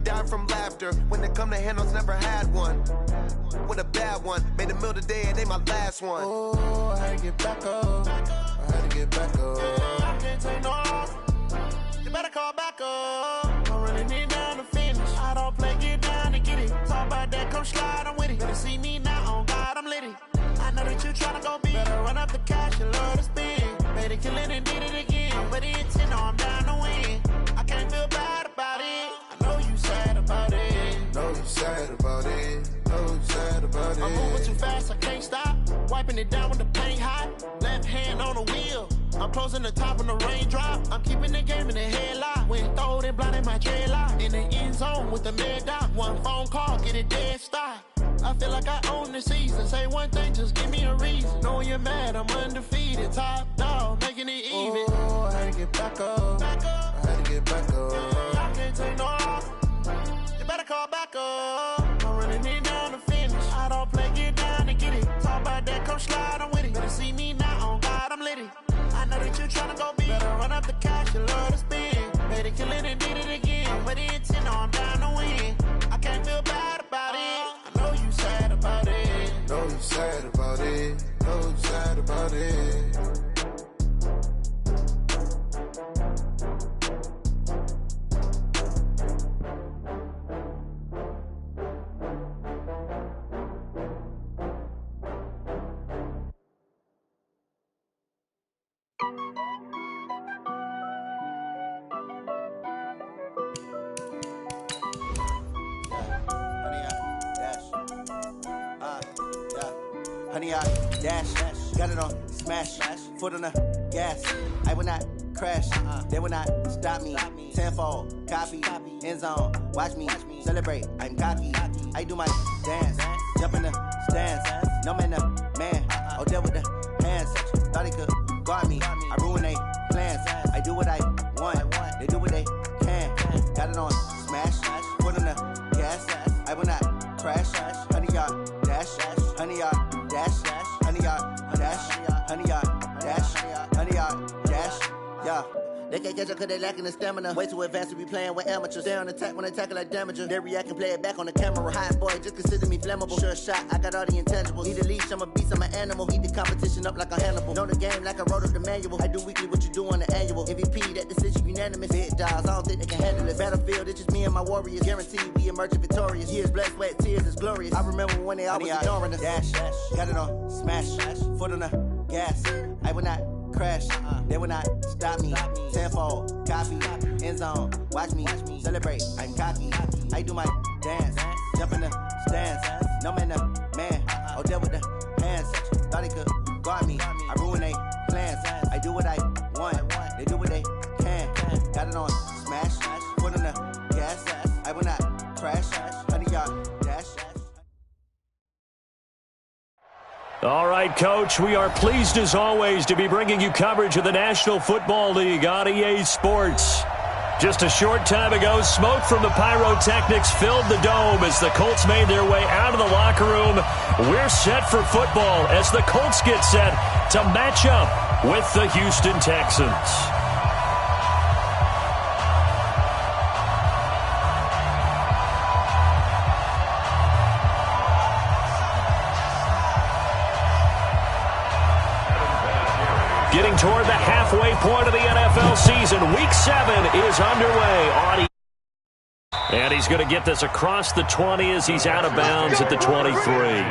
Dying from laughter. When it come to handles, never had one. With a bad one. Made a meal today and they my last one. Oh, I had to get back up. I had to get back up. I can't take no off. You better call back up. I'm running it down to finish. I don't play, get down to get it. Talk about that, come slide, I'm with it. Better see me now, on God, I'm litty. I know that you tryna go big. Better run up the cash and love to spend. Made a killing and did it again. But the intent, no, I'm down to win. I can't feel bad about it. I know you sad about it. Know you sad about it. Know you sad about it. I'm moving too fast, I can't stop. Wiping it down with the paint hot. Left hand on the wheel. I'm closing the top when the raindrop. I'm keeping the game in the headlock. When throwed and blinded my dreadlock. In the end zone with the mad dot. One phone call, get it dead stop. I feel like I own the season. Say one thing, just give me a reason. Knowing you're mad, I'm undefeated. Top dog, making it even. Oh, I had to get back up. I had to get back up. I can't take no off. You better call back up. I'm running it down to finish. I don't play, get down to get it. Talk about that, come slide, I'm with it. Better see me now, on God, I'm litty. I know that you tryna go big. Better run up the cash, you love to spend. Made a killing and did it again. But the intent, no, I'm down to win. I can't feel bad about it. I know you sad about it. Know you sad about it. Know you sad about it. Honey, I dash, got it on smash, foot on the gas. I will not crash, they will not stop me. Tenfold, copy, end zone, watch me celebrate. I'm cocky, I do my dance, jump in the stands. No man, the man, oh, there with the hands. Thought he could guard me, I ruin they plans. I do what I want, they do what they can. Got it on smash, foot on the gas. I will not crash, honey, y'all dash, honey, y'all dash, honey, y'all dash, honey, y'all dash, honey, y'all dash, yeah. They can't catch up cause they lacking the stamina. Way too advanced to be playing with amateurs. Stay on attack when they tackle like damager. They react and play it back on the camera. Hot boy, just consider me flammable. Sure shot, I got all the intangibles. Need a leash, I'm a beast, I'm an animal. Eat the competition up like a Hannibal. Know the game like I wrote up the manual. I do weekly what you do on the annual. MVP, that decision unanimous. Big dogs, I don't think they can handle it. Battlefield, it's just me and my warriors. Guaranteed we emerging victorious. Years, blood, sweat, tears, is glorious. I remember when they always ignoring us. Dash, got it on smash, foot on the gas. I will not crash, they will not stop me. Tenfold, copy, end zone, watch me celebrate. I'm cocky, I do my dance, jump in the stands. No man, the man, oh, there with the hands. Thought he could guard me, I ruin they plans. I do what I want, they do what they can. Got it on smash, foot on the gas. I will not crash, honey, y'all dash. All right, Coach, we are pleased as always to be bringing you coverage of the National Football League on EA Sports. Just a short time ago, smoke from the pyrotechnics filled the dome as the Colts made their way out of the locker room. We're set for football as the Colts get set to match up with the Houston Texans. Getting toward the halfway point of the NFL season. Week 7 is underway. And he's going to get this across the 20 as he's out of bounds at the 23.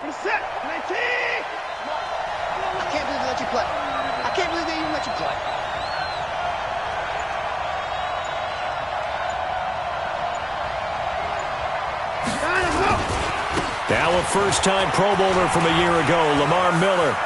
I can't believe they let you play. I can't believe they even let you play. Now a first-time Pro Bowler from a year ago, Lamar Miller.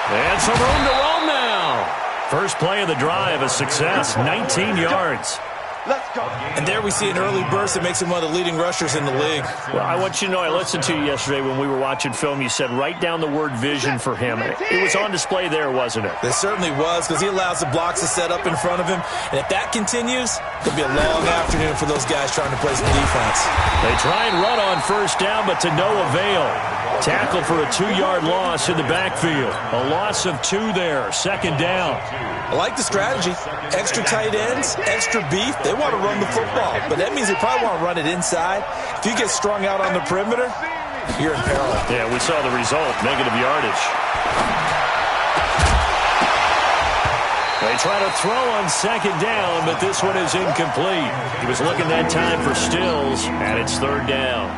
And some room to roam now. First play of the drive, a success, 19 yards. Let's go. And there we see an early burst that makes him one of the leading rushers in the league. Well, I want you to know, I listened to you yesterday when we were watching film. You said write down the word vision for him. It was on display there, wasn't it? It certainly was, because he allows the blocks to set up in front of him. And if that continues, it'll be a long afternoon for those guys trying to play some defense. They try and run on first down, but to no avail. Tackle for a 2-yard loss in the backfield. A loss of 2 there, second down. I like the strategy. Extra tight ends, extra beef. They want to run the football, but that means they probably want to run it inside. If you get strung out on the perimeter, you're in peril. Yeah, we saw the result, negative yardage. They try to throw on second down, but this one is incomplete. He was looking that time for Stills, and it's third down.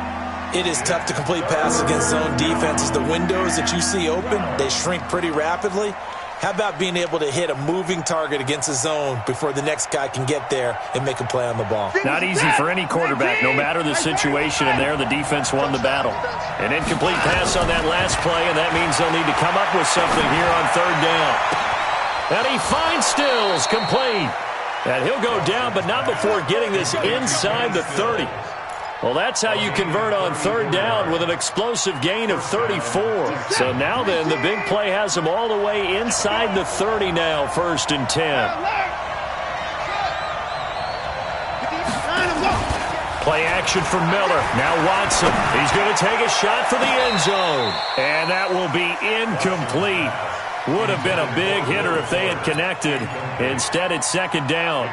It is tough to complete passes against zone defenses. The windows that you see open, they shrink pretty rapidly. How about being able to hit a moving target against a zone before the next guy can get there and make a play on the ball? Not easy for any quarterback, no matter the situation, and there the defense won the battle. An incomplete pass on that last play, and that means they'll need to come up with something here on third down. And he finds Stills, complete. And he'll go down, but not before getting this inside the 30. Well, that's how you convert on third down with an explosive gain of 34. So now then, the big play has them all the way inside the 30 now, 1st and 10. Play action for Miller. Now Watson. He's going to take a shot for the end zone. And that will be incomplete. Would have been a big hitter if they had connected. Instead, it's second down.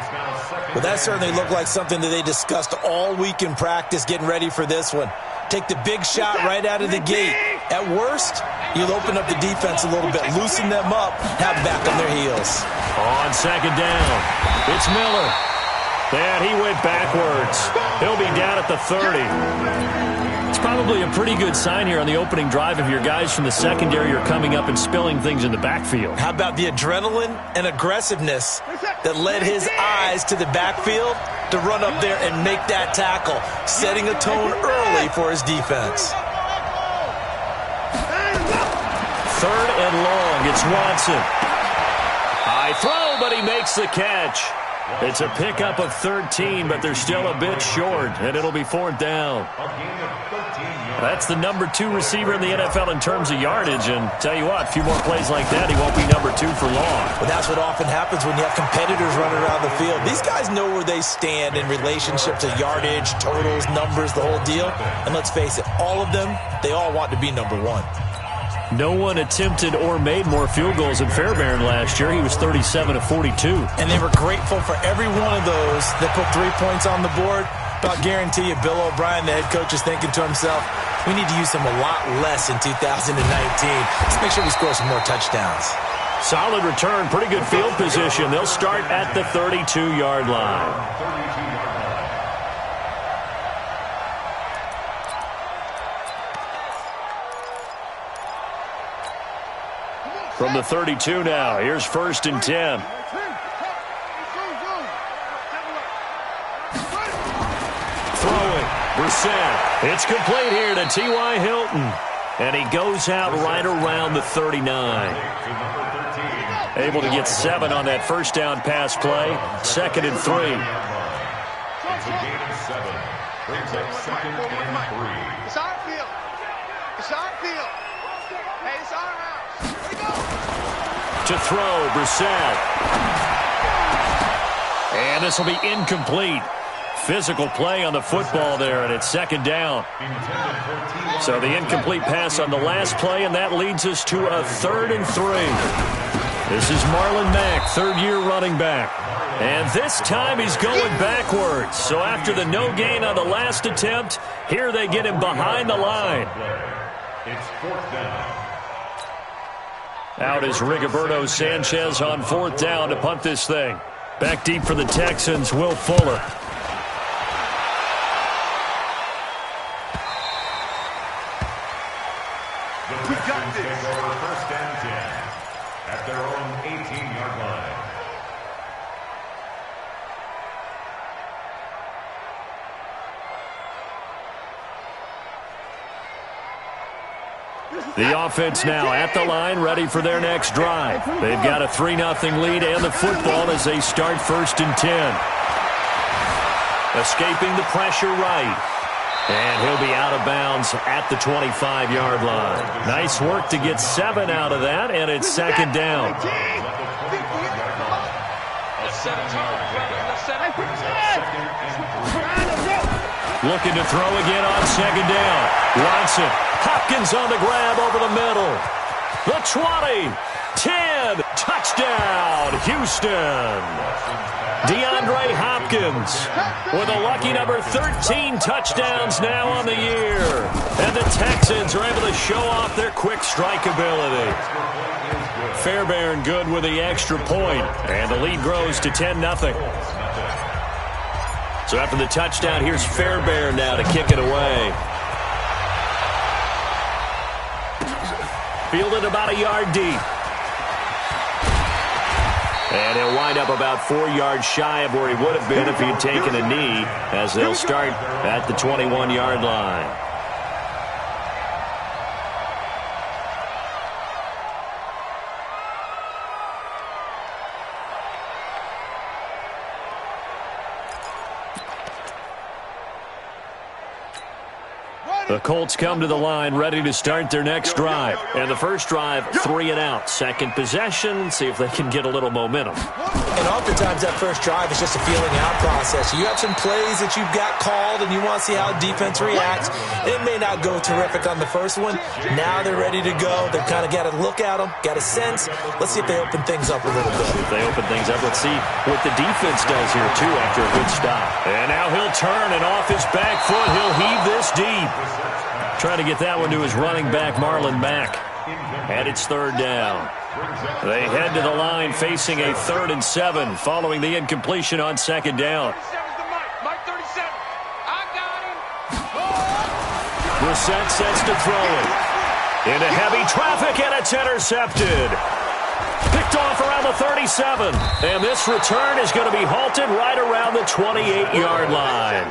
Well, that certainly looked like something that they discussed all week in practice getting ready for this one. Take the big shot right out of the gate. At worst, you'll open up the defense a little bit, loosen them up, have them back on their heels. On second down, it's Miller. And he went backwards. He'll be down at the 30. It's probably a pretty good sign here on the opening drive if your guys from the secondary are coming up and spilling things in the backfield. How about the adrenaline and aggressiveness that led his eyes to the backfield to run up there and make that tackle, setting a tone early for his defense. Third and long, it's Watson. High throw, but he makes the catch. It's a pickup of 13, but they're still a bit short, and it'll be 4th down. That's the number 2 receiver in the NFL in terms of yardage, and tell you what, a few more plays like that, he won't be number 2 for long. But that's what often happens when you have competitors running around the field. These guys know where they stand in relationship to yardage, totals, numbers, the whole deal. And let's face it, all of them, they all want to be number 1. No one attempted or made more field goals than Fairbairn last year. He was 37 of 42. And they were grateful for every one of those that put 3 points on the board. But I'll guarantee you, Bill O'Brien, the head coach, is thinking to himself, we need to use them a lot less in 2019. Let's make sure we score some more touchdowns. Solid return, pretty good field position. They'll start at the 32-yard line. From the 32 now, here's 1st and 10. Throwing, Brissett. It's complete here to T.Y. Hilton. And he goes out right around the 39. Able to get 7 on that first down pass play. 2nd and 3. It's a gain of 7. Brings up 2nd and 3. It's our field. It's our field. Hey, it's our house. To throw, Brissett. And this will be incomplete. Physical play on the football there, and it's 2nd down. So the incomplete pass on the last play, and that leads us to a 3rd and 3. This is Marlon Mack, 3rd-year running back. And this time he's going backwards. So after the no gain on the last attempt, here they get him behind the line. It's 4th down. Out is Rigoberto Sanchez on 4th down to punt this thing. Back deep for the Texans, Will Fuller. We got this. First and 10 at their own 18-yard line. The offense now at the line, ready for their next drive. They've got a 3-0 lead and the football as they start first and 10. Escaping the pressure right. And he'll be out of bounds at the 25-yard line. Nice work to get 7 out of that, and it's second down. Looking to throw again on second down. Watson. Hopkins on the grab over the middle. The 20. 10. Touchdown, Houston. DeAndre Hopkins with a lucky number 13 touchdowns now on the year. And the Texans are able to show off their quick strike ability. Fairbairn good with the extra point. And the lead grows to 10-0. So after the touchdown, here's Fairbairn now to kick it away. Fielded about a yard deep. And he'll wind up about 4 yards shy of where he would have been if he had taken a knee, as they'll start at the 21-yard line. The Colts come to the line ready to start their next drive. And the first drive, 3 and out. Second possession, see if they can get a little momentum. And oftentimes that first drive is just a feeling out process. You have some plays that you've got called and you want to see how defense reacts. It may not go terrific on the first one. Now they're ready to go. They've kind of got to look at them, got a sense. Let's see if they open things up a little bit. If they open things up, let's see what the defense does here, too, after a good stop. And now he'll turn, and off his back foot, he'll heave this deep. Trying to get that one to his running back, Marlon Mack. And it's third down. They head to the line facing a 3rd and 7 following the incompletion on second down. Brissett sets to throw it. Into heavy traffic, and it's intercepted. Picked off around the 37. And this return is going to be halted right around the 28-yard line.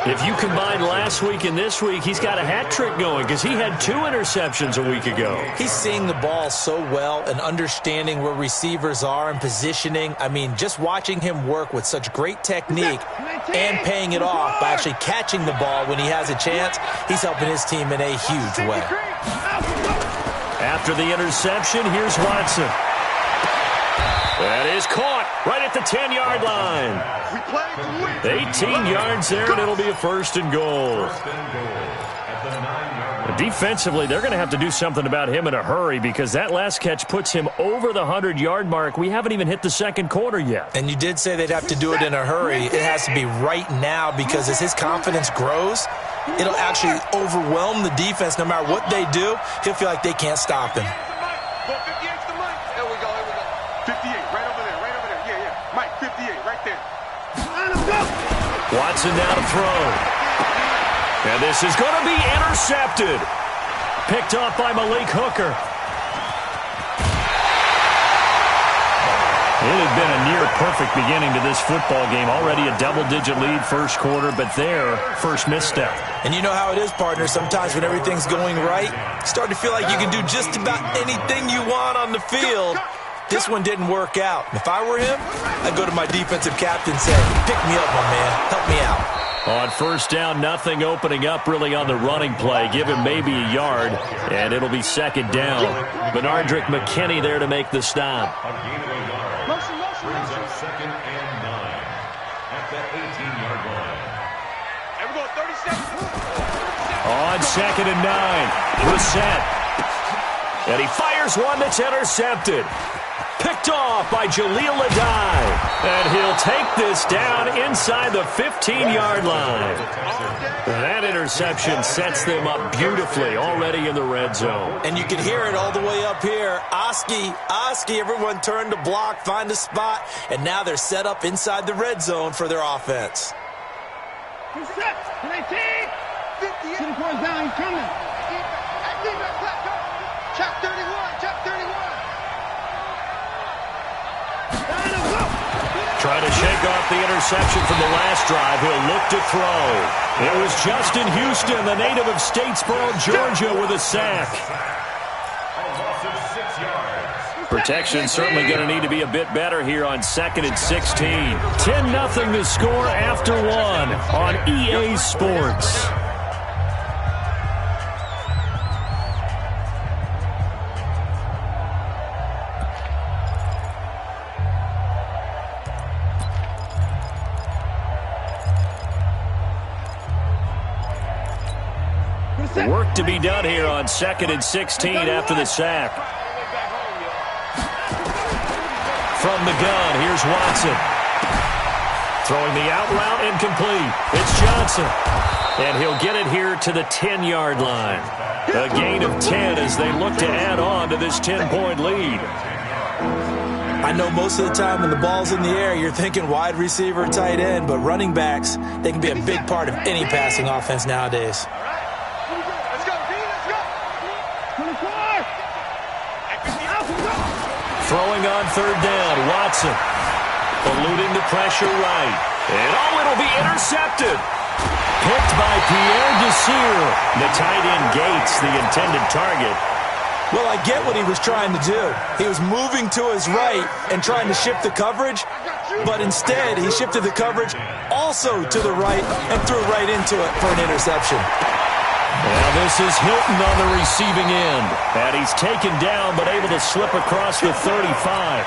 If you combine last week and this week, he's got a hat trick going because he had 2 interceptions a week ago. He's seeing the ball so well and understanding where receivers are and positioning. I mean, just watching him work with such great technique and paying it off by actually catching the ball when he has a chance, he's helping his team in a huge way. After the interception, here's Watson. That is caught right at the 10-yard line. 18 yards there, and it'll be a 1st and goal. Defensively, they're going to have to do something about him in a hurry because that last catch puts him over the 100-yard mark. We haven't even hit the second quarter yet. And you did say they'd have to do it in a hurry. It has to be right now because as his confidence grows, it'll actually overwhelm the defense. No matter what they do, he'll feel like they can't stop him. 58, right over there. Yeah. Mike, 58, right there. Watson now to throw. And this is going to be intercepted. Picked off by Malik Hooker. It had been a near-perfect beginning to this football game. Already a double-digit lead first quarter, but their first misstep. And you know how it is, partner. Sometimes when everything's going right, you start to feel like you can do just about anything you want on the field. This one didn't work out. If I were him, I'd go to my defensive captain and say, pick me up, my man. Help me out. On first down, nothing opening up really on the running play. Give him maybe a yard, and it'll be second down. Benardrick McKinney there to make the stop. Brings up 2nd and 9 at the 18-yard line. And we're going 37. On 2nd and 9, Brissett. And he fires one that's intercepted. Picked off by Jaleel Adai. And he'll take this down inside the 15-yard line. That interception sets them up beautifully already in the red zone. And you can hear it all the way up here. Oski, everyone turned to block, find a spot, and now they're set up inside the red zone for their offense. 2 sets, 19, 50, 10 points down, he's coming. Check 31. Check 31. Trying to shake off the interception from the last drive. He'll look to throw. It was Justin Houston, the native of Statesboro, Georgia, with a sack. Protection certainly going to need to be a bit better here on 2nd and 16. 10-0 the score after one on EA Sports. Work to be done here on 2nd and 16 after the sack. From the gun, here's Watson. Throwing the out route incomplete. It's Johnson. And he'll get it here to the 10-yard line. A gain of 10 as they look to add on to this 10-point lead. I know most of the time when the ball's in the air, you're thinking wide receiver, tight end, but running backs, they can be a big part of any passing offense nowadays. Throwing on 3rd down, Watson. Eluding the pressure right. And it'll be intercepted. Picked by Pierre Desir. The tight end Gates, the intended target. Well, I get what he was trying to do. He was moving to his right and trying to shift the coverage, but instead he shifted the coverage also to the right and threw right into it for an interception. Now this is Hilton on the receiving end. And he's taken down but able to slip across the 35.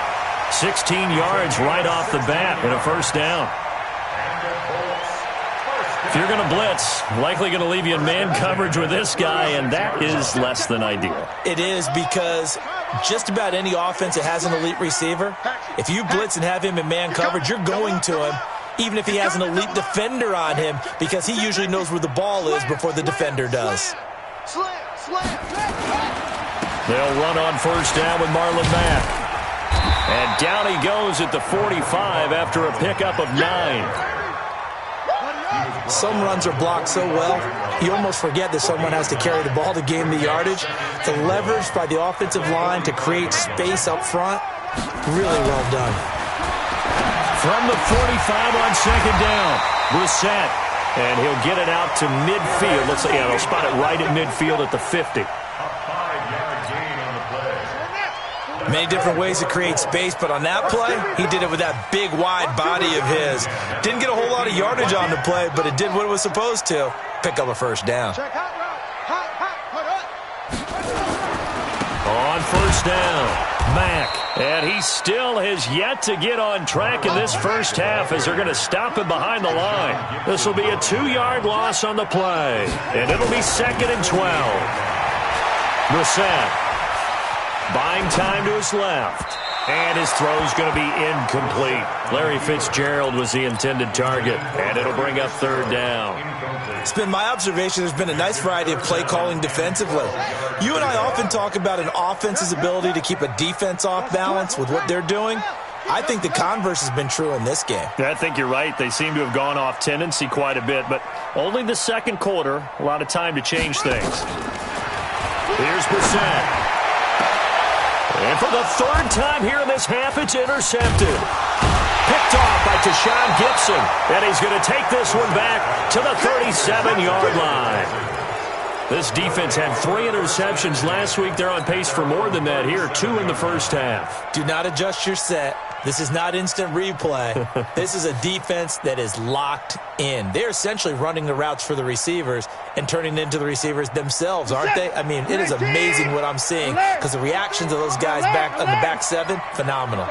16 yards right off the bat and a first down. If you're going to blitz, likely going to leave you in man coverage with this guy, and that is less than ideal. It is, because just about any offense that has an elite receiver, if you blitz and have him in man coverage, you're going to him, even if he has an elite defender on him, because he usually knows where the ball is before the defender does. They'll run on first down with Marlon Mack. And down he goes at the 45 after a pickup of 9. Some runs are blocked so well, you almost forget that someone has to carry the ball to gain the yardage. The leverage by the offensive line to create space up front, really well done. From the 45 on 2nd down, Brissett. And he'll get it out to midfield. Looks like, they'll spot it right at midfield at the 50. Many different ways to create space, but on that play, he did it with that big, wide body of his. Didn't get a whole lot of yardage on the play, but it did what it was supposed to. Pick up a first down. On first down, Mack. And he still has yet to get on track in this first half as they're going to stop him behind the line. This will be a 2-yard loss on the play. And it'll be 2nd and 12. Brissett. Buying time to his left. And his throw's going to be incomplete. Larry Fitzgerald was the intended target. And it'll bring up 3rd down. It's been my observation there's been a nice variety of play calling defensively. You and I often talk about an offense's ability to keep a defense off balance with what they're doing. I think the converse has been true in this game. I think you're right. They seem to have gone off tendency quite a bit, but only the second quarter. A lot of time to change things. Here's Brissett. And for the 3rd time here in this half, it's intercepted. Picked off by Tashawn Gibson. And he's going to take this one back to the 37-yard line. This defense had 3 interceptions last week. They're on pace for more than that here. 2 in the first half. Do not adjust your set. This is not instant replay. This is a defense that is locked in. They're essentially running the routes for the receivers and turning into the receivers themselves, aren't they? I mean, it is amazing what I'm seeing because the reactions of those guys back on the back 7, phenomenal.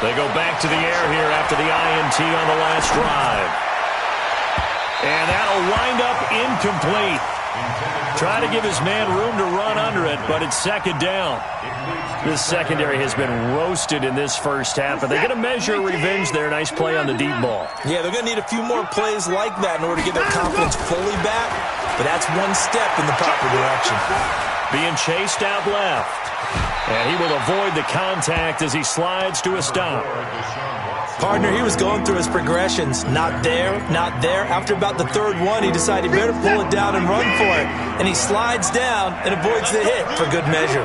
They go back to the air here after the INT on the last drive. And that'll wind up incomplete. Try to give his man room to run under it, but it's 2nd down. This secondary has been roasted in this first half, and they're going to measure revenge there. Nice play on the deep ball. Yeah, they're going to need a few more plays like that in order to get their confidence fully back, but that's one step in the proper direction. Being chased out left, and he will avoid the contact as he slides to a stop. Partner, he was going through his progressions. Not there, not there. After about the third one, he decided he better pull it down and run for it. And he slides down and avoids the hit for good measure.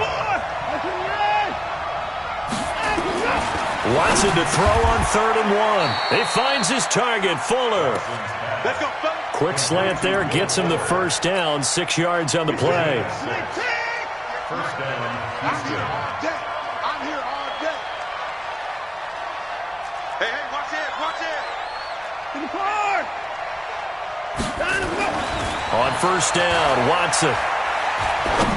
Watson to throw on 3rd and 1. He finds his target, Fuller. Quick slant there, gets him the first down, 6 yards on the play. First down, Houston. I'm here all day. Hey, watch it, watch it. To the car. On first down, Watson.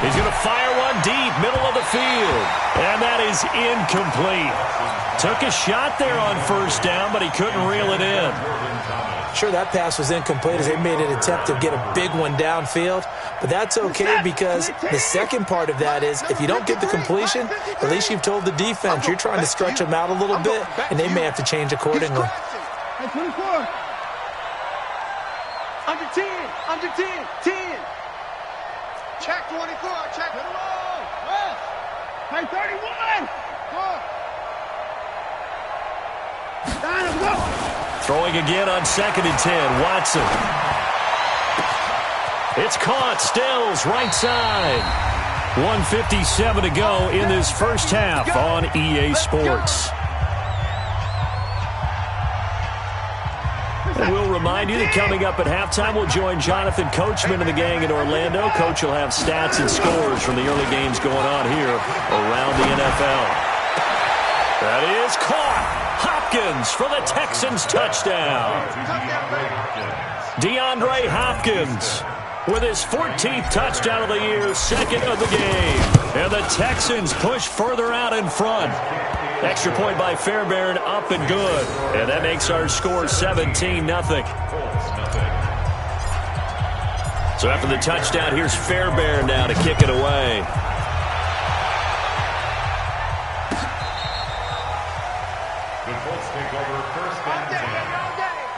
He's going to fire one deep, middle of the field. And that is incomplete. Took a shot there on first down, but he couldn't reel it in. Sure, that pass was incomplete as they made an attempt to get a big one downfield. But that's okay because the second part of that is if you don't get the completion, at least you've told the defense you're trying to stretch them out a little bit, and they may have to change accordingly. Hey, 24. Under 10. Under 10. 10. Check 24. Check. West. Hey, 31. Go. Throwing again on 2nd and 10. Watson. It's caught. Stills right side. 1:57 to go in this first half on EA Sports. And we'll remind you that coming up at halftime, we'll join Jonathan Coachman and the gang in Orlando. Coach will have stats and scores from the early games going on here around the NFL. That is caught. Hopkins for the Texans touchdown. DeAndre Hopkins with his 14th touchdown of the year, 2nd of the game. And the Texans push further out in front. Extra point by Fairbairn, up and good. And that makes our score 17-0. So after the touchdown, here's Fairbairn now to kick it away. The Colts take over 1st and 10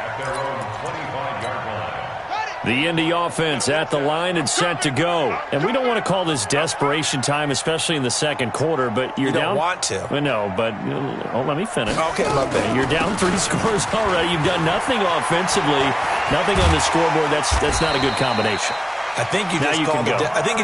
at their own 25-yard line. The Indy offense at the line and set to go. And we don't want to call this desperation time, especially in the second quarter, but you're down. You don't want to. No, but let me finish. Okay, my bad. You're down 3 scores already. You've done nothing offensively, nothing on the scoreboard. That's not a good combination. I think you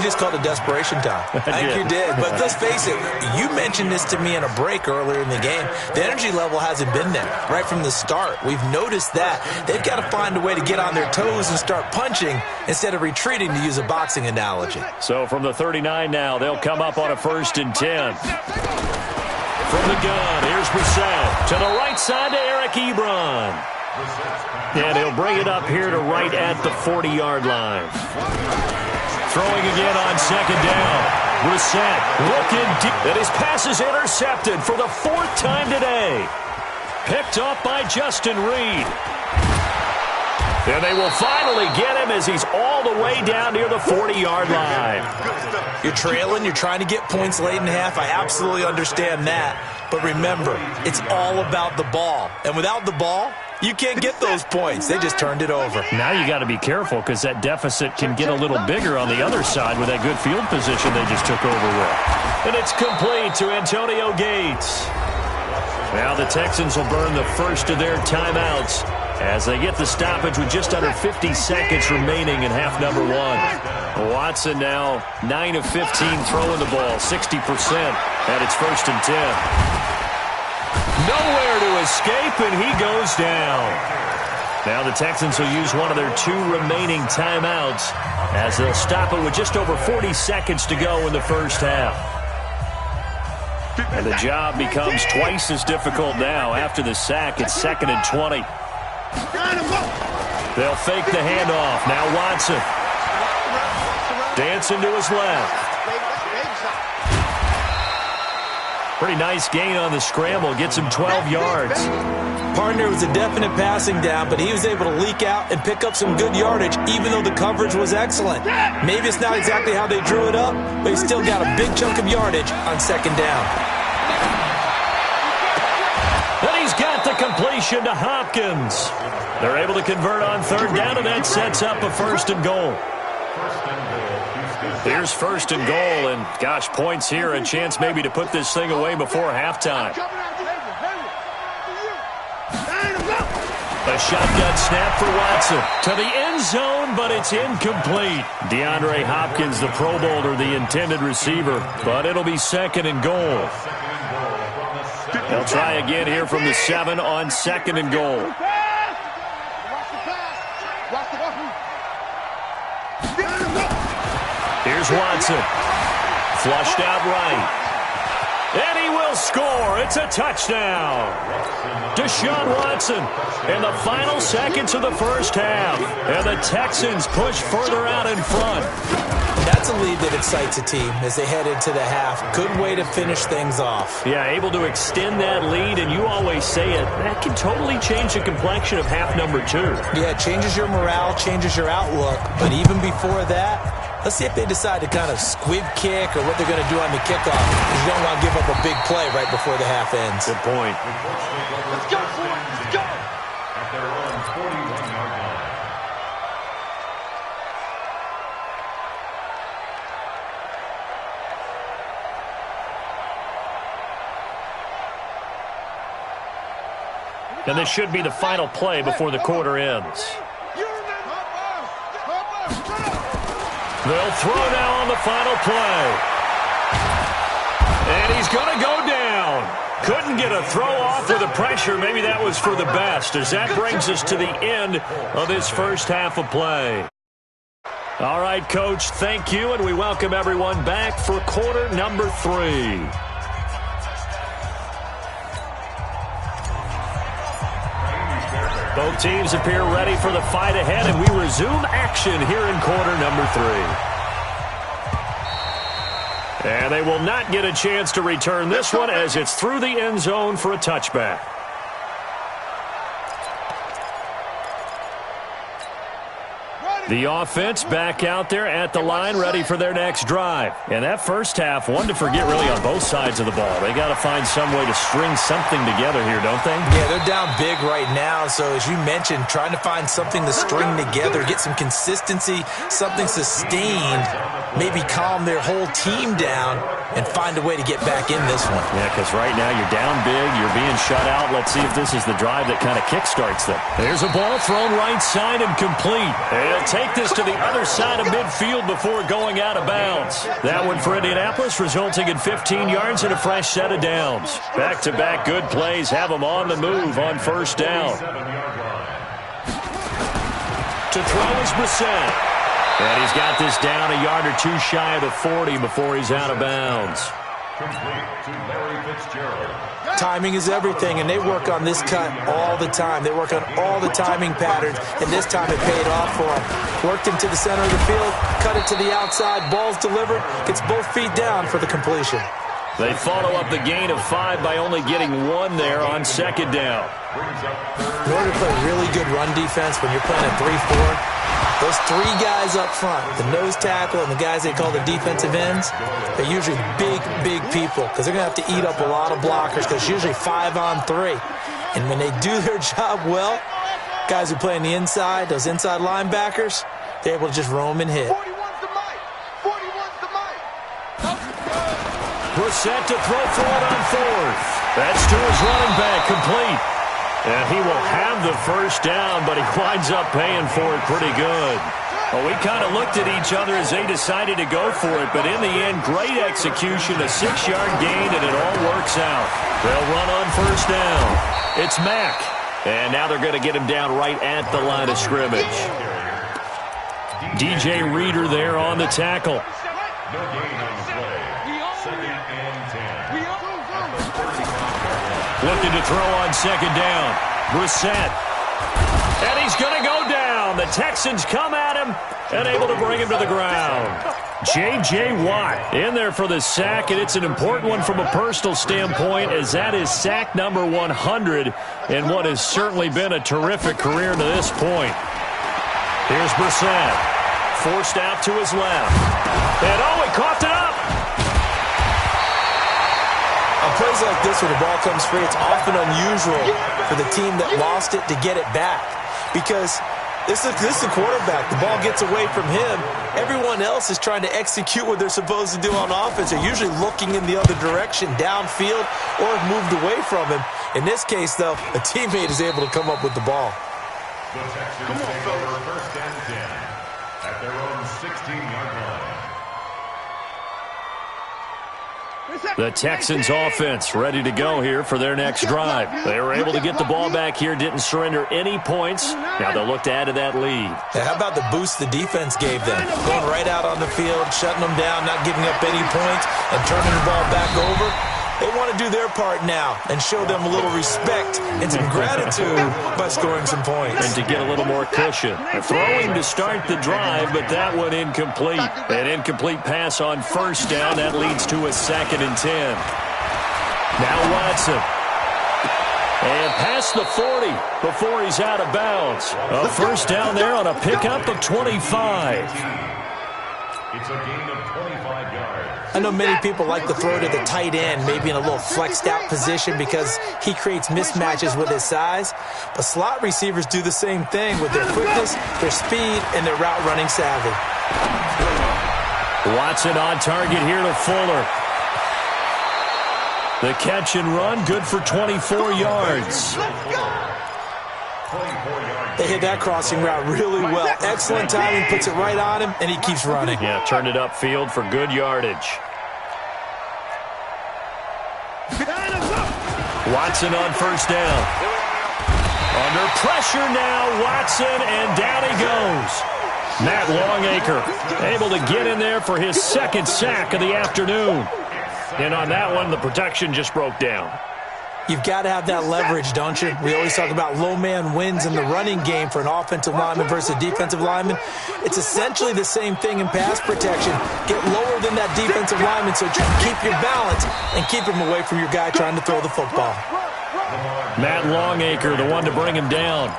just called it desperation time. I think you did. But let's face it, you mentioned this to me in a break earlier in the game. The energy level hasn't been there right from the start. We've noticed that. They've got to find a way to get on their toes and start punching instead of retreating, to use a boxing analogy. So from the 39 now, they'll come up on a 1st and 10. From the gun, here's Brissett to the right side to Eric Ebron. And he'll bring it up here to right at the 40-yard line. Throwing again on 2nd down. Brissett looking deep. And his pass is intercepted for the 4th time today. Picked up by Justin Reed. And they will finally get him as he's all the way down near the 40-yard line. You're trailing. You're trying to get points late in half. I absolutely understand that. But remember, it's all about the ball. And without the ball, you can't get those points. They just turned it over. Now you got to be careful because that deficit can get a little bigger on the other side with that good field position they just took over with. And it's complete to Antonio Gates. Now the Texans will burn the first of their timeouts as they get the stoppage with just under 50 seconds remaining in half number 1. Watson now 9 of 15 throwing the ball, 60%, and it's 1st and 10. Nowhere to escape, and he goes down. Now the Texans will use one of their 2 remaining timeouts as they'll stop it with just over 40 seconds to go in the first half. And the job becomes twice as difficult now after the sack. It's 2nd and 20. They'll fake the handoff. Now Watson. Dancing to his left. Pretty nice gain on the scramble. Gets him 12 yards. Partner was a definite passing down, but he was able to leak out and pick up some good yardage, even though the coverage was excellent. Maybe it's not exactly how they drew it up, but he still got a big chunk of yardage on 2nd down. And he's got the completion to Hopkins. They're able to convert on 3rd down, and that sets up a 1st and goal. Here's 1st and goal, and gosh, points here, a chance maybe to put this thing away before halftime. A shotgun snap for Watson to the end zone, but it's incomplete. DeAndre Hopkins, the Pro Bowler, the intended receiver, but it'll be 2nd and goal. They'll try again here from the 7 on 2nd and goal. Here's Watson. Flushed out right. And he will score. It's a touchdown. Deshaun Watson in the final seconds of the first half. And the Texans push further out in front. That's a lead that excites a team as they head into the half. Good way to finish things off. Yeah, able to extend that lead, and you always say it, that can totally change the complexion of half number 2. Yeah, it changes your morale, changes your outlook. But even before that, let's see if they decide to kind of squib kick or what they're going to do on the kickoff. Because you don't want to give up a big play right before the half ends. Good point. Let's go, boys. Let's go. At their own 41-yard line. And this should be the final play before the quarter ends. They'll throw now on the final play. And he's going to go down. Couldn't get a throw off with the pressure. Maybe that was for the best, as that brings us to the end of this first half of play. All right, Coach, thank you, and we welcome everyone back for quarter number 3. Both teams appear ready for the fight ahead, and we resume action here in quarter number 3. And they will not get a chance to return this one as it's through the end zone for a touchback. The offense back out there at the line, ready for their next drive. And that first half, one to forget really on both sides of the ball. They got to find some way to string something together here, don't they? Yeah, they're down big right now. So as you mentioned, trying to find something to string together, get some consistency, something sustained, maybe calm their whole team down and find a way to get back in this one. Yeah, because right now you're down big, you're being shut out. Let's see if this is the drive that kind of kickstarts them. There's a ball thrown right side and complete. They'll take this to the other side of midfield before going out of bounds. That one for Indianapolis, resulting in 15 yards and a fresh set of downs. Back-to-back good plays have them on the move on first down. To throw is Brissett. And he's got this down a yard or two shy of the 40 before he's out of bounds. Complete to Larry Fitzgerald. Timing is everything, and they work on this cut all the time. They work on all the timing patterns, and this time it paid off for them. Worked into the center of the field, cut it to the outside, ball's delivered, gets both feet down for the completion. They follow up the gain of 5 by only getting 1 there on second down. In order to play really good run defense when you're playing a 3-4, those 3 guys up front, the nose tackle and the guys they call the defensive ends, they're usually big, big people because they're going to have to eat up a lot of blockers because it's usually 5 on 3. And when they do their job well, guys who play on the inside, those inside linebackers, they're able to just roam and hit. 41's the mic. 41's the mic. Brissett to throw for it on 4th. That's to his running back, complete. And he will have the first down, but he winds up paying for it pretty good. Well, we kind of looked at each other as they decided to go for it, but in the end, great execution, a 6-yard gain, and it all works out. They'll run on first down. It's Mack, and now they're going to get him down right at the line of scrimmage. DJ Reader there on the tackle. No gain on the play. 2nd and 10. Looking to throw on second down. Brissett. And he's going to go down. The Texans come at him and able to bring him to the ground. J.J. Watt in there for the sack, and it's an important one from a personal standpoint as that is sack number 100 in what has certainly been a terrific career to this point. Here's Brissett. Forced out to his left. And he coughed it up. On plays like this where the ball comes free, it's often unusual for the team that lost it to get it back because this is the quarterback. The ball gets away from him. Everyone else is trying to execute what they're supposed to do on offense. They're usually looking in the other direction, downfield, or have moved away from him. In this case, though, a teammate is able to come up with the ball. The Texans take over first and 10 at their own 16-yard line. The Texans offense ready to go here for their next drive. They were able to get the ball back here, didn't surrender any points. Now they'll look to add to that lead. How about the boost the defense gave them? Going right out on the field, shutting them down, not giving up any points, and turning the ball back over. They want to do their part now and show them a little respect and some gratitude by scoring some points. And to get a little more cushion. Throwing to start the drive, but that one incomplete. An incomplete pass on first down. That leads to a 2nd and 10. Now Watson. And past the 40 before he's out of bounds. A first down there on a pickup of 25. It's a gain of 25 yards. I know many people like to throw to the tight end, maybe in a little flexed out position because he creates mismatches with his size. But slot receivers do the same thing with their quickness, their speed, and their route running savvy. Watson on target here to Fuller. The catch and run, good for 24 yards. They hit that crossing route really well. Excellent timing, puts it right on him, and he keeps running. Yeah, turned it upfield for good yardage. Watson on first down. Under pressure now, Watson, and down he goes. Matt Longacre able to get in there for his 2nd sack of the afternoon. And on that one, the protection just broke down. You've got to have that leverage, don't you? We always talk about low man wins in the running game for an offensive lineman versus a defensive lineman. It's essentially the same thing in pass protection. Get lower than that defensive lineman so you can keep your balance and keep him away from your guy trying to throw the football. Matt Longacre, the one to bring him down.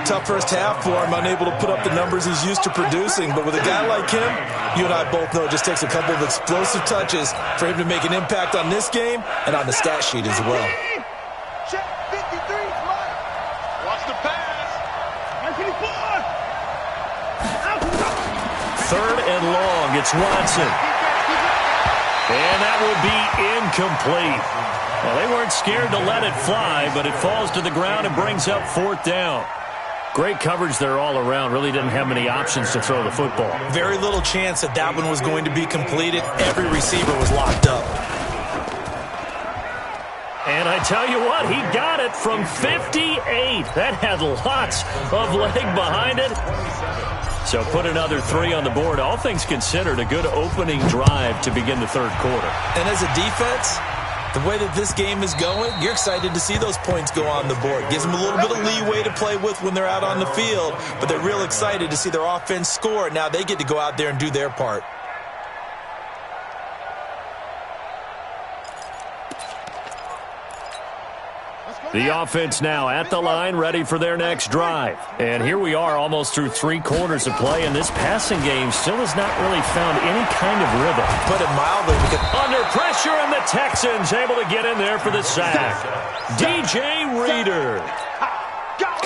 Tough first half for him, unable to put up the numbers he's used to producing. But with a guy like him, you and I both know it just takes a couple of explosive touches for him to make an impact on this game and on the stat sheet as well. Check 53, watch the pass. 3rd and long, it's Watson. And that will be incomplete. Well, they weren't scared to let it fly, but it falls to the ground and brings up 4th down. Great coverage there all around. Really didn't have many options to throw the football. Very little chance that that one was going to be completed. Every receiver was locked up. And I tell you what, he got it from 58. That had lots of leg behind it. So put another 3 on the board. All things considered, a good opening drive to begin the 3rd quarter. And as a defense, the way that this game is going, you're excited to see those points go on the board. Gives them a little bit of leeway to play with when they're out on the field, but they're real excited to see their offense score. Now they get to go out there and do their part. The offense now at the line, ready for their next drive. And here we are almost through 3 quarters of play, and this passing game still has not really found any kind of rhythm. Put it mildly. Under pressure, and the Texans able to get in there for the sack. DJ Reader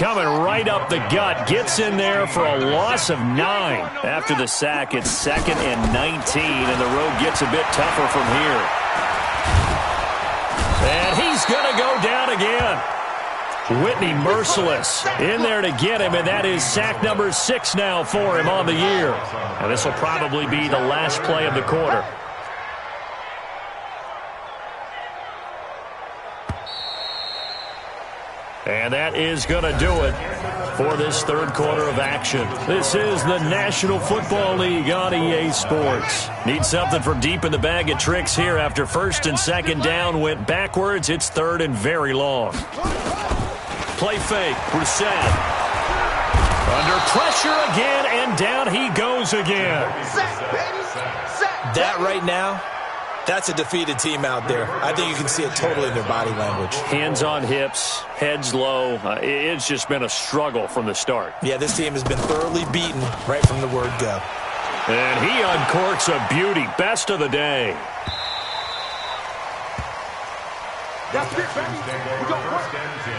coming right up the gut, gets in there for a loss of 9. After the sack, it's 2nd and 19, and the road gets a bit tougher from here. And he's going to go down again. Whitney Merciless in there to get him, and that is sack number 6 now for him on the year. And this will probably be the last play of the quarter. And that is going to do it for this 3rd quarter of action. This is the National Football League on EA Sports. Need something from deep in the bag of tricks here after 1st and 2nd down went backwards. It's 3rd and very long. Play fake, Brissett. Under pressure again, and down he goes again. That right now, that's a defeated team out there. I think you can see it totally in their body language. Hands on hips, heads low. It's just been a struggle from the start. Yeah, this team has been thoroughly beaten right from the word go. And he uncorks a beauty. Best of the day. That's it, baby. We go first and 10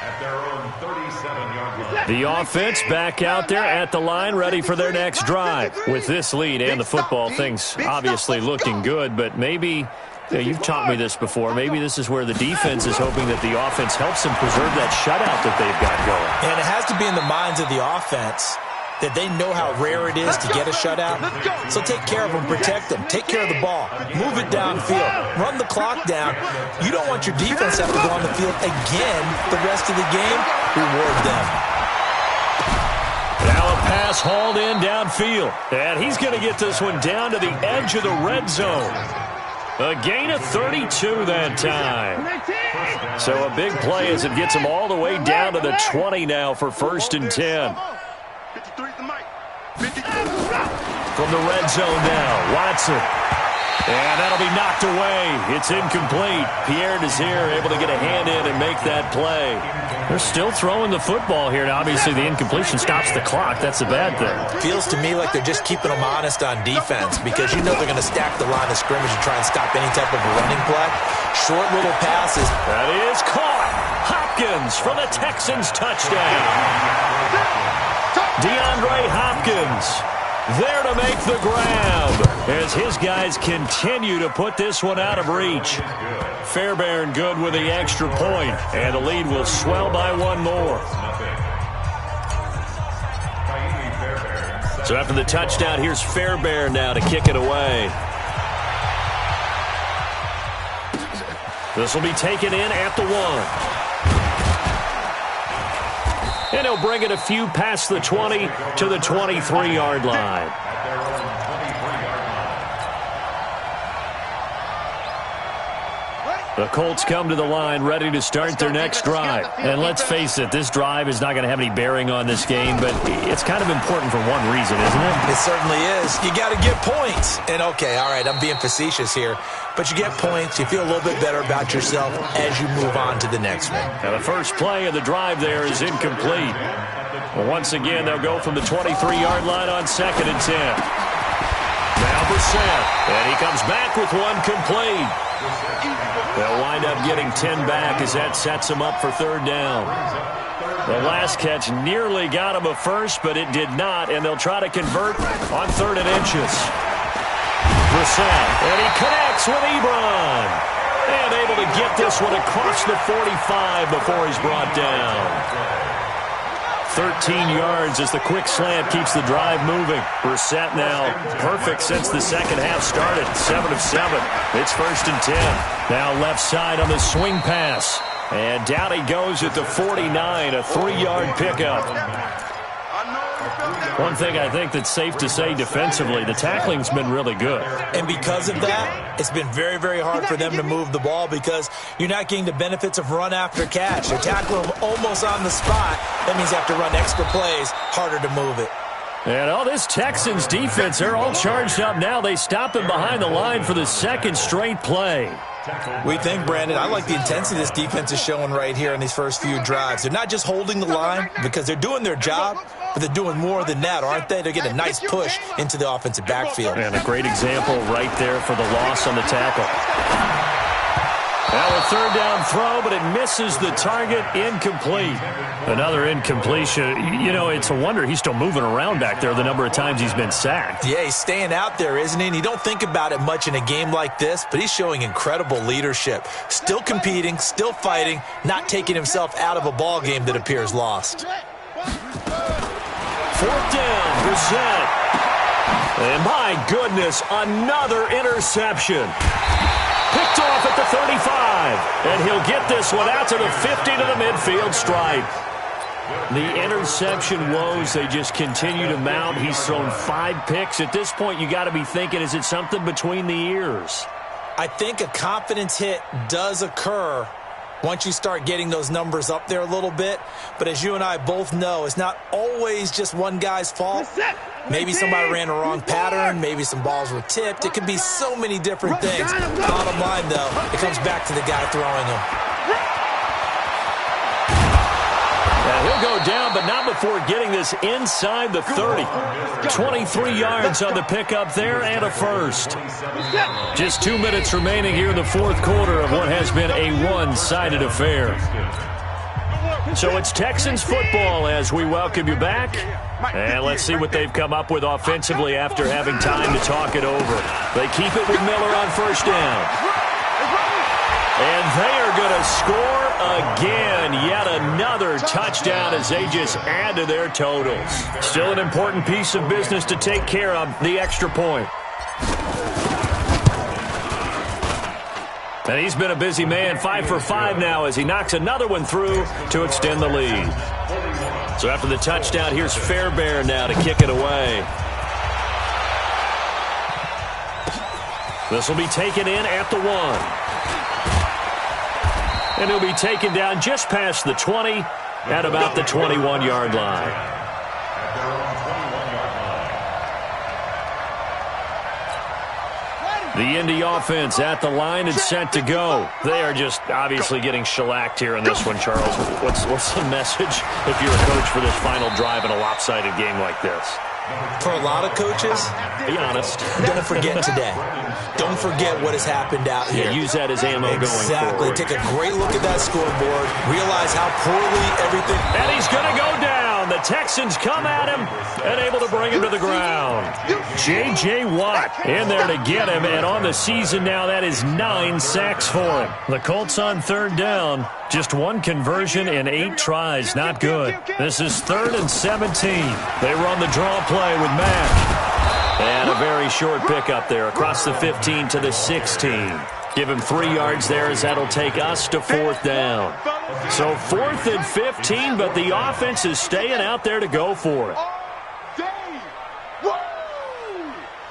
at their own 37-yard line. The offense back out there at the line, ready for their next drive. With this lead and the football, things obviously looking good, but maybe Yeah, you've taught me this before. Maybe this is where the defense is hoping that the offense helps them preserve that shutout that they've got going. And it has to be in the minds of the offense that they know how rare it is to get a shutout. So take care of them, protect them, take care of the ball, move it downfield, run the clock down. You don't want your defense to have to go on the field again the rest of the game. Reward them. Now a pass hauled in downfield. And he's going to get this one down to the edge of the red zone. A gain of 32 that time. So a big play as it gets him all the way down to the 20 now for 1st and 10. From the red zone now, Watson. And that'll be knocked away. It's incomplete. Pierre Desir able to get a hand in and make that play. They're still throwing the football here. Now, obviously, the incompletion stops the clock. That's a bad thing. Feels to me like they're just keeping them honest on defense because you know they're going to stack the line of scrimmage and try and stop any type of a running play. Short little passes. That is caught. Hopkins for the Texans touchdown. DeAndre Hopkins there to make the grab as his guys continue to put this one out of reach. Fairbairn good with the extra point, and the lead will swell by one more. So after the touchdown, here's Fairbairn now to kick it away. This will be taken in at the 1. And he'll bring it a few past the 20 to the 23-yard line. The Colts come to the line ready to start their next drive. And let's face it, this drive is not going to have any bearing on this game, but it's kind of important for one reason, isn't it? It certainly is. You got to get points. And, okay, all right, I'm being facetious here. But you get points, you feel a little bit better about yourself as you move on to the next one. Now the first play of the drive there is incomplete. Well, once again, they'll go from the 23-yard line on 2nd and 10. Now Brissett, and he comes back with one complete. They'll wind up getting 10 back as that sets him up for 3rd down. The last catch nearly got him a first, but it did not, and they'll try to convert on 3rd and inches. Brissett, and he connects with Ebron. And able to get this one across the 45 before he's brought down. 13 yards as the quick slant keeps the drive moving. Brissett now perfect since the second half started. 7 of 7. It's 1st and 10. Now left side on the swing pass. And down he goes at the 49, a 3-yard pickup. One thing I think that's safe to say defensively, the tackling's been really good. And because of that, it's been very, very hard for them to move the ball because you're not getting the benefits of run after catch. They're tackling them almost on the spot. That means you have to run extra plays, harder to move it. And all this Texans defense, they're all charged up now. They stop him behind the line for the 2nd straight play. We think, Brandon, I like the intensity this defense is showing right here in these first few drives. They're not just holding the line because they're doing their job, but they're doing more than that, aren't they? They're getting a nice push into the offensive backfield. And a great example right there for the loss on the tackle. Now a 3rd down throw, but it misses the target, incomplete. Another incompletion. You know, it's a wonder he's still moving around back there the number of times he's been sacked. Yeah, he's staying out there, isn't he? And you don't think about it much in a game like this, but he's showing incredible leadership. Still competing, still fighting, not taking himself out of a ball game that appears lost. 4th down, Brissett. And my goodness, another interception. Picked off at the 35. And he'll get this one out to the 50 to the midfield stripe. The interception woes, they just continue to mount. He's thrown 5 picks. At this point, you got to be thinking, is it something between the ears? I think a confidence hit does occur once you start getting those numbers up there a little bit. But as you and I both know, it's not always just one guy's fault. Maybe somebody ran a wrong pattern. Maybe some balls were tipped. It could be so many different things. Bottom line, though, it comes back to the guy throwing them. He'll go down, but not before getting this inside the 30. 23 yards on the pickup there and a first. Just 2 minutes remaining here in the 4th quarter of what has been a one-sided affair. So it's Texans football as we welcome you back. And let's see what they've come up with offensively after having time to talk it over. They keep it with Miller on 1st down. And they are going to score again. Yet another touchdown as they just add to their totals. Still an important piece of business to take care of, the extra point. And he's been a busy man, 5 for 5 now as he knocks another one through to extend the lead. So after the touchdown, here's Fairbairn now to kick it away. This will be taken in at the 1. And he'll be taken down just past the 20 at about the 21-yard line. The Indy offense at the line and set to go. They are just obviously getting shellacked here in this one, Charles. What's the message if you're a coach for this final drive in a lopsided game like this? For a lot of coaches, be honest, don't forget today. Don't forget what has happened out here. Yeah, use that as ammo going forward. Exactly. Take a great look at that scoreboard. Realize how poorly everything... And he's going to go down. The Texans come at him and able to bring him to the ground. J.J. Watt in there to get him. And on the season now, that is 9 sacks for him. The Colts on third down. Just one conversion in 8 tries. Not good. This is 3rd and 17. They run the draw play with Mack. And a very short pickup there across the 15 to the 16. Give him 3 yards there as that'll take us to 4th down. So 4th and 15, but the offense is staying out there to go for it.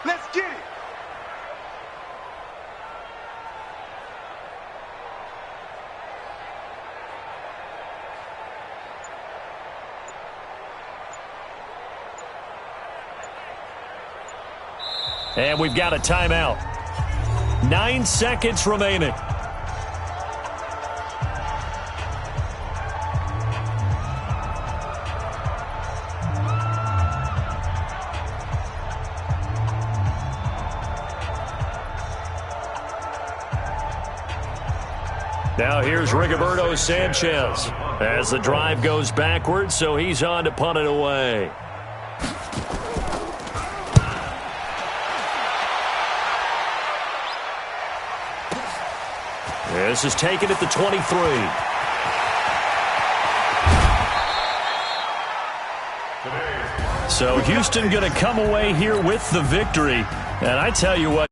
Let's get it. And we've got a timeout. 9 seconds remaining. Now here's Rigoberto Sanchez as the drive goes backwards, so he's on to punt it away. This is taken at the 23. So Houston going to come away here with the victory. And I tell you what,